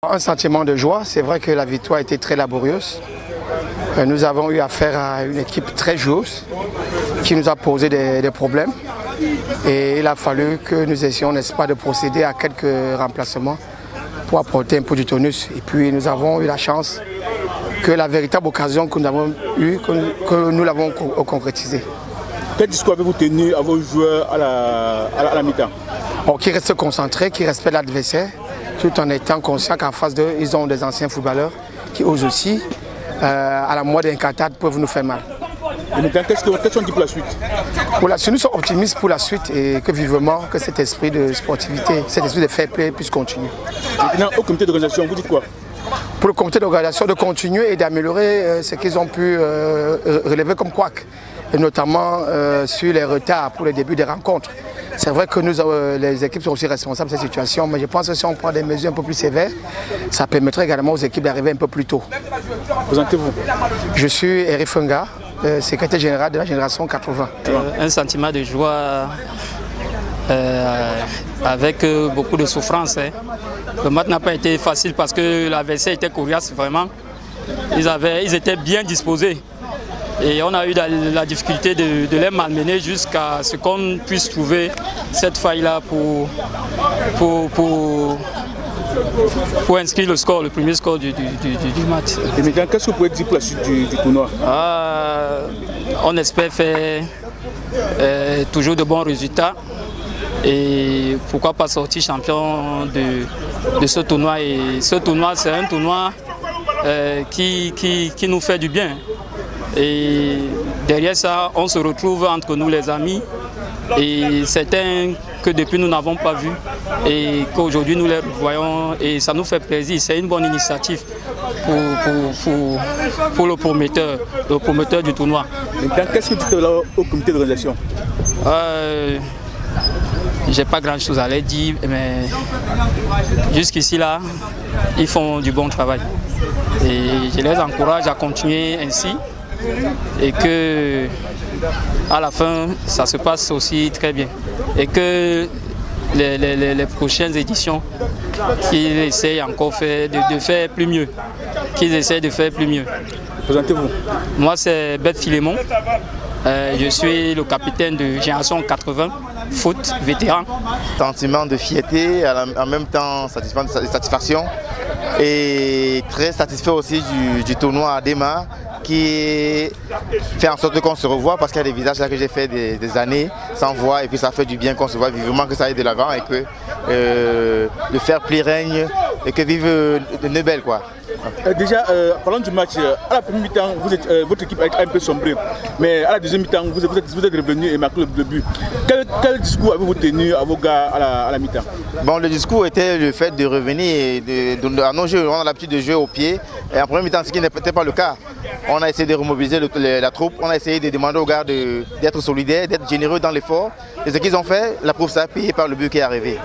Un sentiment de joie, c'est vrai que la victoire a été très laborieuse. Nous avons eu affaire à une équipe très joueuse qui nous a posé des problèmes. Et il a fallu que nous essayions, n'est-ce pas, de procéder à quelques remplacements pour apporter un peu du tonus. Et puis nous avons eu la chance que la véritable occasion que nous avons eue, que nous l'avons concrétisée. Quel discours avez-vous tenu à vos joueurs à la mi-temps? Qui restent concentrés, qui respectent l'adversaire, tout en étant conscients qu'en face d'eux, ils ont des anciens footballeurs qui osent aussi, à la moindre incartade, peuvent nous faire mal. Et maintenant, qu'est-ce qu'on dit pour la suite? Nous sommes optimistes pour la suite et que vivement que cet esprit de sportivité, cet esprit de fair play puisse continuer. Maintenant, au comité d'organisation, vous dites quoi? Pour le comité d'organisation, de continuer et d'améliorer ce qu'ils ont pu relever comme couac, et notamment sur les retards pour le début des rencontres. C'est vrai que les équipes sont aussi responsables de cette situation, mais je pense que si on prend des mesures un peu plus sévères, ça permettrait également aux équipes d'arriver un peu plus tôt. Présentez-vous. Je suis Eric Funga, secrétaire général de la génération 80. Un sentiment de joie avec beaucoup de souffrance. Le match n'a pas été facile parce que l'adversaire était coriace, vraiment. Ils étaient bien disposés. Et on a eu la difficulté de les malmener jusqu'à ce qu'on puisse trouver cette faille-là pour inscrire le score, le premier score du match. Et maintenant, qu'est-ce que vous pouvez dire pour la suite du tournoi? On espère faire toujours de bons résultats et pourquoi pas sortir champion de ce tournoi. Et ce tournoi, c'est un tournoi qui nous fait du bien. Et derrière ça, on se retrouve entre nous les amis et certains que depuis nous n'avons pas vu et qu'aujourd'hui nous les voyons et ça nous fait plaisir. C'est une bonne initiative pour le promoteur du tournoi. Qu'est-ce que tu te là au comité d'organisation? J'ai pas grand chose à leur dire, mais jusqu'ici là, ils font du bon travail. Et je les encourage à continuer ainsi. Et que à la fin ça se passe aussi très bien et que les prochaines éditions qu'ils essayent encore de faire plus mieux, qu'ils essayent de faire plus mieux. Présentez-vous. Moi c'est Beth Philémon, je suis le capitaine de Génération 80 foot vétéran. Sentiment de fierté, en même temps satisfaction et très satisfait aussi du tournoi à Dema, qui fait en sorte qu'on se revoit parce qu'il y a des visages là que j'ai fait des années sans voir et puis ça fait du bien qu'on se voit vivement, que ça aille de l'avant et que le fair play règne et que vive Nebel quoi. Déjà, parlant du match, à la première mi-temps, votre équipe a un peu sombré, mais à la deuxième mi-temps, vous êtes revenu et marqué le but. Quel discours avez-vous tenu à vos gars à la mi-temps? Bon, le discours était le fait de revenir et à nos jeux, on a l'habitude de jouer au pied. Et en première mi-temps, ce qui n'était pas le cas. On a essayé de remobiliser la troupe, on a essayé de demander aux gars d'être solidaires, d'être généreux dans l'effort. Et ce qu'ils ont fait, la preuve ça a payé par le but qui est arrivé.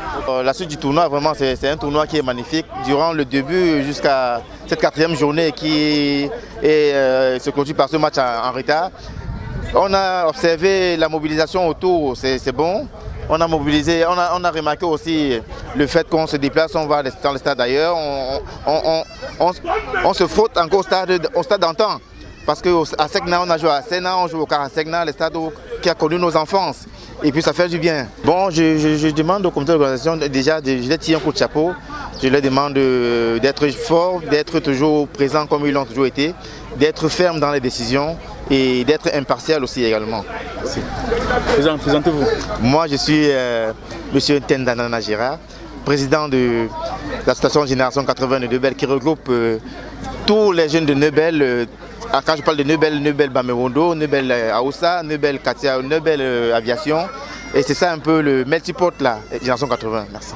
La suite du tournoi, vraiment, c'est un tournoi qui est magnifique. Durant le début jusqu'à cette 4e journée qui se clôture par ce match en retard, on a observé la mobilisation autour, c'est bon. On a mobilisé, on a remarqué aussi le fait qu'on se déplace, on va dans le stade d'ailleurs, on se frotte encore au stade d'antan. Parce qu'à Segna, on a joué à Sena, on joue au Car à Segna, le stade qui a connu nos enfances. Et puis ça fait du bien. Bon, je demande au comité d'organisation déjà, je les tire un coup de chapeau. Je leur demande d'être fort, d'être toujours présent comme ils l'ont toujours été, d'être ferme dans les décisions et d'être impartial aussi également. Merci. Présentez-vous. Moi, je suis M. Tendanana Gérard, président de l'association Génération 80 de Nebel qui regroupe tous les jeunes de Nebel. Quand je parle de Nebel, Nebel Bamewondo, Nebel Aoussa, Nebel Katia, Nebel Aviation. Et c'est ça un peu le multipote là, Génération 80. Merci.